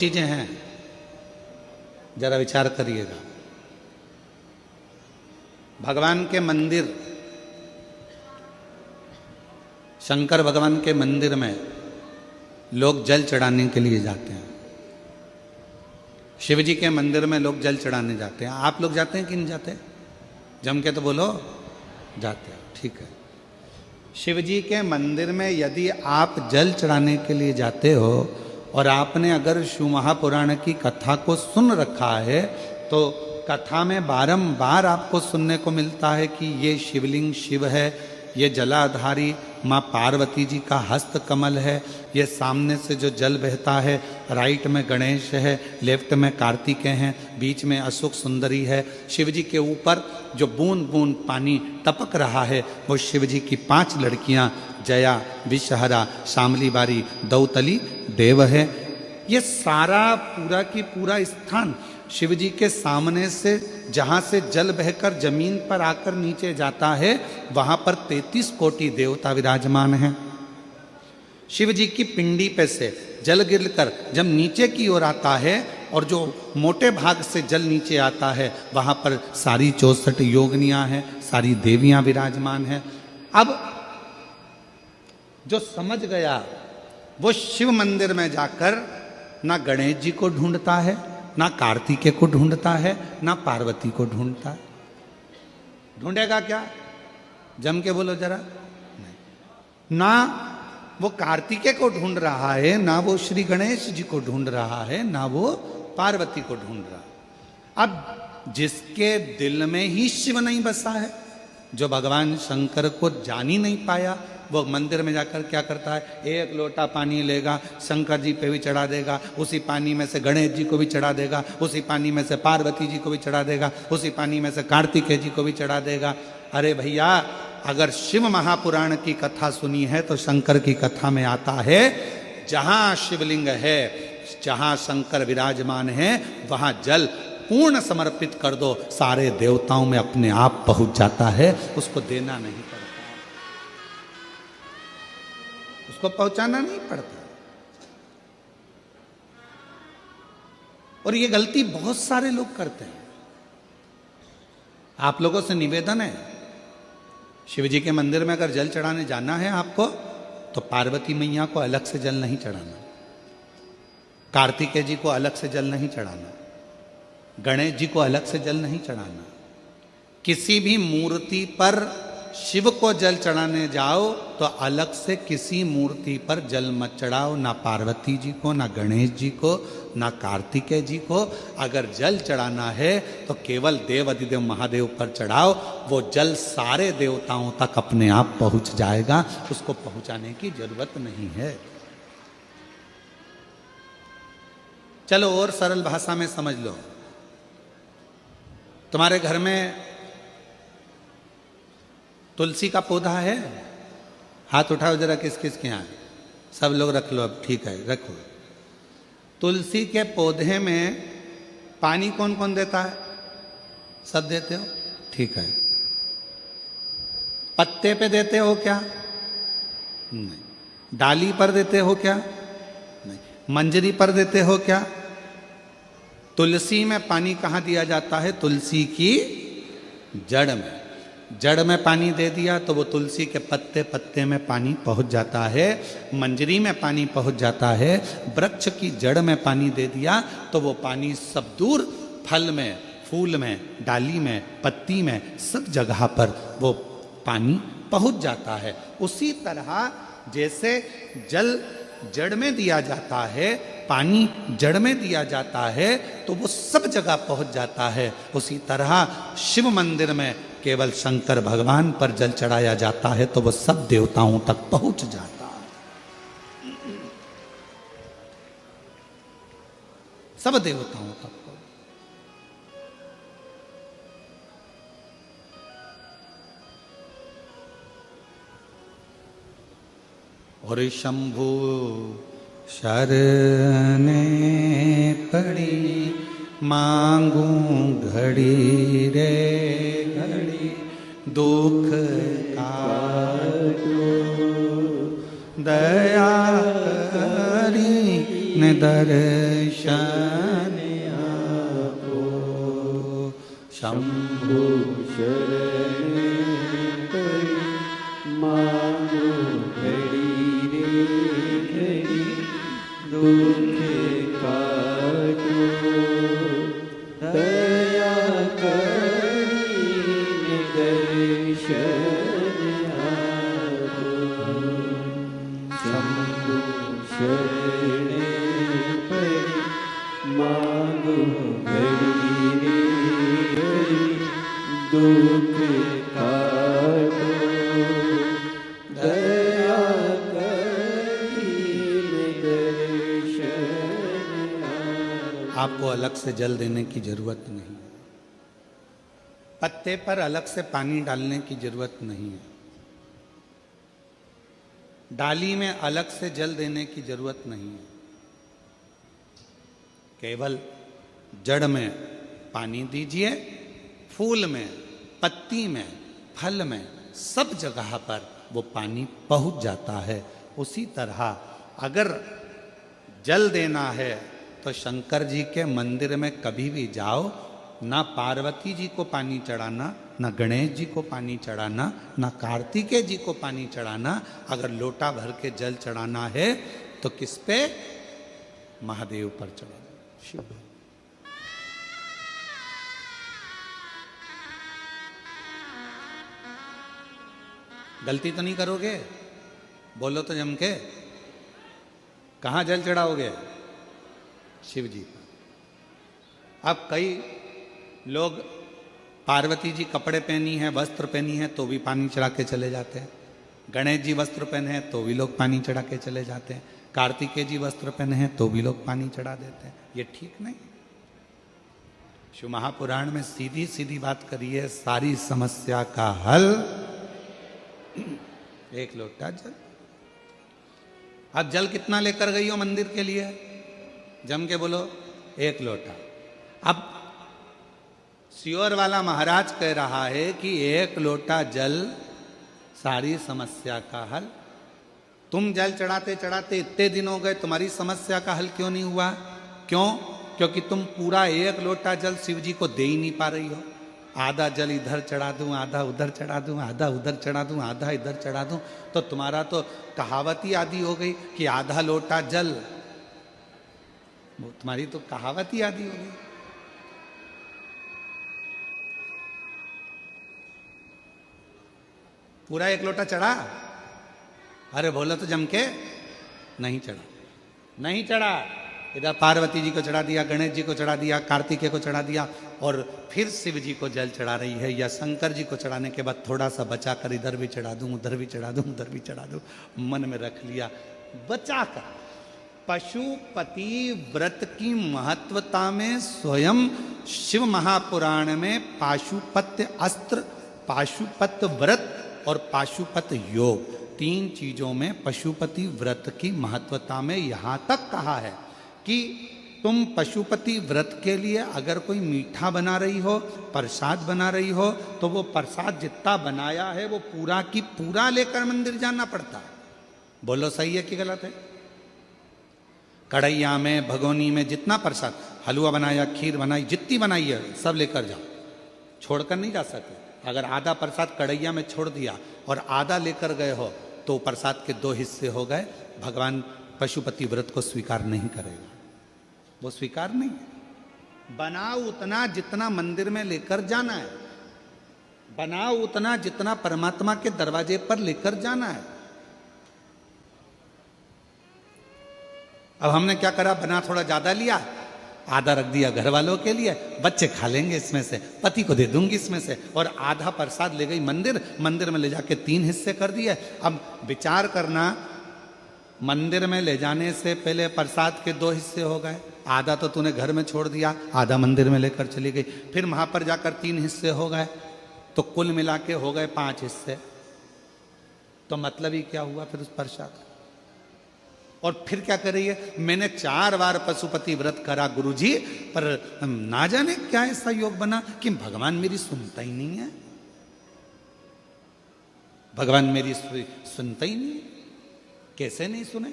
चीजें हैं, जरा विचार करिएगा। भगवान के मंदिर, शंकर भगवान के मंदिर में लोग जल चढ़ाने के लिए जाते हैं। शिव जी के मंदिर में लोग जल चढ़ाने जाते हैं। आप लोग जाते हैं कि नहीं जाते? जम के तो बोलो, जाते हैं। ठीक है। शिव जी के मंदिर में यदि आप जल चढ़ाने के लिए जाते हो और आपने अगर शिव महापुराण की कथा को सुन रखा है तो कथा में बारंबार आपको सुनने को मिलता है कि ये शिवलिंग शिव है, ये जलाधारी माँ पार्वती जी का हस्त कमल है, ये सामने से जो जल बहता है, राइट में गणेश है, लेफ्ट में कार्तिकेय हैं, बीच में अशोक सुंदरी है। शिव जी के ऊपर जो बूंद बूंद पानी टपक रहा है वो शिव जी की 5 लड़कियां जया, विषहरा, शामली बारी, दौतली, देव है। ये सारा पूरा की पूरा स्थान शिव जी के सामने से जहाँ से जल बहकर जमीन पर आकर नीचे जाता है वहाँ पर 33 कोटि देवता विराजमान हैं। शिव जी की पिंडी पे से जल गिरकर जब नीचे की ओर आता है और जो मोटे भाग से जल नीचे आता है वहाँ पर सारी 64 योगिनियाँ हैं, सारी देवियाँ विराजमान हैं। अब जो समझ गया वो शिव मंदिर में जाकर ना गणेश जी को ढूंढता है, ना कार्तिकेय को ढूंढता है, ना पार्वती को ढूंढता है। ढूंढेगा क्या? जम के बोलो जरा। नहीं। ना वो कार्तिकेय को ढूंढ रहा है, ना वो श्री गणेश जी को ढूंढ रहा है, ना वो पार्वती को ढूंढ रहा है। अब जिसके दिल में ही शिव नहीं बसा है, जो भगवान शंकर को जान ही नहीं पाया, वो मंदिर में जाकर क्या करता है? एक लोटा पानी लेगा, शंकर जी पे भी चढ़ा देगा, उसी पानी में से गणेश जी को भी चढ़ा देगा, उसी पानी में से पार्वती जी को भी चढ़ा देगा, उसी पानी में से कार्तिकेय जी को भी चढ़ा देगा। अरे भैया, अगर शिव महापुराण की कथा सुनी है तो शंकर की कथा में आता है जहां शिवलिंग है, जहां शंकर विराजमान है, वहां जल पूर्ण समर्पित कर दो, सारे देवताओं में अपने आप पहुंच जाता है। उसको देना नहीं पड़ता, उसको पहुंचाना नहीं पड़ता। और ये गलती बहुत सारे लोग करते हैं। आप लोगों से निवेदन है, शिव जी के मंदिर में अगर जल चढ़ाने जाना है आपको तो पार्वती मैया को अलग से जल नहीं चढ़ाना, कार्तिकेय जी को अलग से जल नहीं चढ़ाना, गणेश जी को अलग से जल नहीं चढ़ाना। किसी भी मूर्ति पर शिव को जल चढ़ाने जाओ तो अलग से किसी मूर्ति पर जल मत चढ़ाओ, ना पार्वती जी को, ना गणेश जी को, ना कार्तिकेय जी को। अगर जल चढ़ाना है तो केवल देव अधिदेव महादेव पर चढ़ाओ, वो जल सारे देवताओं तक अपने आप पहुंच जाएगा, उसको पहुंचाने की जरूरत नहीं है। चलो और सरल भाषा में समझ लो। तुम्हारे घर में तुलसी का पौधा है? हाथ उठाओ जरा, किस किस के यहाँ? सब लोग रख लो। अब ठीक है, रखो। तुलसी के पौधे में पानी कौन कौन देता है? सब देते हो? ठीक है। पत्ते पे देते हो क्या? नहीं। डाली पर देते हो क्या? नहीं। मंजरी पर देते हो क्या? तुलसी में पानी कहाँ दिया जाता है? तुलसी की जड़ में। जड़ में पानी दे दिया तो वो तुलसी के पत्ते पत्ते में पानी पहुंच जाता है, मंजरी में पानी पहुंच जाता है, वृक्ष की जड़ में पानी दे दिया तो वो पानी सब दूर फल में, फूल में, डाली में, पत्ती में, सब जगह पर वो पानी पहुंच जाता है। उसी तरह जैसे जल जड़ में दिया जाता है, पानी जड़ में दिया जाता है तो वो सब जगह पहुंच जाता है। उसी तरह शिव मंदिर में केवल शंकर भगवान पर जल चढ़ाया जाता है तो वो सब देवताओं तक पहुंच जाता है, सब देवताओं तक। और शंभु शरणे पड़ी, मांगू घड़ी रे घड़ी, दुख काटो दया करी न दर्श दर्शन आपो, शंभु शरण पड़ी मांगो घड़ी रे घड़ी दुख काटो, दया करीने दर्शन आपो, शंभु शरण पड़ी मांगो घड़ी रे घड़ी दुख काटो, दया करीने दर्शन आपो। आपको अलग से जल देने की जरूरत नहीं, पत्ते पर अलग से पानी डालने की जरूरत नहीं है, डाली में अलग से जल देने की जरूरत नहीं है। केवल जड़ में पानी दीजिए, फूल में, पत्ती में, फल में, सब जगह पर वो पानी पहुंच जाता है। उसी तरह अगर जल देना है तो शंकर जी के मंदिर में कभी भी जाओ, ना पार्वती जी को पानी चढ़ाना, ना गणेश जी को पानी चढ़ाना, ना कार्तिकेय जी को पानी चढ़ाना। अगर लोटा भर के जल चढ़ाना है तो किस पे? महादेव पर चढ़ाना, शिव। गलती तो नहीं करोगे? बोलो तो जम के। कहाँ जल चढ़ाओगे? शिव जी पर। अब कई लोग पार्वती जी कपड़े पहनी है, वस्त्र पहनी है, तो भी पानी चढ़ा के चले जाते हैं। गणेश जी वस्त्र पहने हैं तो भी लोग पानी चढ़ा के चले जाते हैं। कार्तिकेय जी वस्त्र पहने हैं तो भी लोग पानी चढ़ा देते हैं। ये ठीक नहीं। शिव महापुराण में सीधी सीधी बात करी है, सारी समस्या का हल एक लोटा जल। अब जल कितना लेकर गई हो मंदिर के लिए? जम के बोलो, एक लोटा। अब सियोर वाला महाराज कह रहा है कि एक लोटा जल सारी समस्या का हल। तुम जल चढ़ाते चढ़ाते इतने दिन हो गए, तुम्हारी समस्या का हल क्यों नहीं हुआ? क्यों? क्योंकि तुम पूरा एक लोटा जल शिव जी को दे ही नहीं पा रही हो। आधा जल इधर चढ़ा दूं, आधा उधर चढ़ा दूं, आधा उधर चढ़ा दूं, आधा इधर चढ़ा दूं, तो तुम्हारा तो कहावत ही आदि हो गई कि आधा लोटा जल। तुम्हारी तो कहावत ही आदि हो गई। पूरा एक लोटा चढ़ा? अरे बोलो तो जम के, नहीं चढ़ा, नहीं चढ़ा। इधर पार्वती जी को चढ़ा दिया, गणेश जी को चढ़ा दिया, कार्तिकेय को चढ़ा दिया, और फिर शिव जी को जल चढ़ा रही है। या शंकर जी को चढ़ाने के बाद थोड़ा सा बचा कर इधर भी चढ़ा दूं, उधर भी चढ़ा दूं, उधर भी चढ़ा दूं, मन में रख लिया बचा कर। पशुपति व्रत की महत्वता में स्वयं शिव महापुराण में पाशुपत्य अस्त्र, पाशुपत व्रत और पाशुपत योग, तीन चीजों में पशुपति व्रत की महत्वता में यहां तक कहा है कि तुम पशुपति व्रत के लिए अगर कोई मीठा बना रही हो, प्रसाद बना रही हो, तो वो प्रसाद जितना बनाया है वो पूरा की पूरा लेकर मंदिर जाना पड़ता है। बोलो सही है कि गलत है? कढ़ैया में, भगोनी में जितना प्रसाद, हलवा बनाया, खीर बनाई, जितनी बनाई है सब लेकर जाओ, छोड़कर नहीं जा सकते। अगर आधा प्रसाद कढ़ैया में छोड़ दिया और आधा लेकर गए हो तो प्रसाद के दो हिस्से हो गए। भगवान पशुपति व्रत को स्वीकार नहीं करेगा, वो स्वीकार नहीं है। बनाओ उतना जितना मंदिर में लेकर जाना है, बनाओ उतना जितना परमात्मा के दरवाजे पर लेकर जाना है। अब हमने क्या करा, बना थोड़ा ज्यादा लिया, आधा रख दिया घर वालों के लिए, बच्चे खा लेंगे इसमें से, पति को दे दूंगी इसमें से, और आधा प्रसाद ले गई मंदिर, मंदिर में ले जाके 3 हिस्से कर दिए। अब विचार करना, मंदिर में ले जाने से पहले प्रसाद के 2 हिस्से हो गए, आधा तो तूने घर में छोड़ दिया, आधा मंदिर में लेकर चली गई, फिर वहां पर जाकर 3 हिस्से हो गए, तो कुल मिला के हो गए 5 हिस्से। तो मतलब ही क्या हुआ फिर उस प्रसाद? और फिर क्या कर रही है, मैंने 4 बार पशुपति व्रत करा गुरुजी, पर ना जाने क्या ऐसा योग बना कि भगवान मेरी सुनता ही नहीं है, भगवान मेरी सुनता ही नहीं है। कैसे नहीं सुने?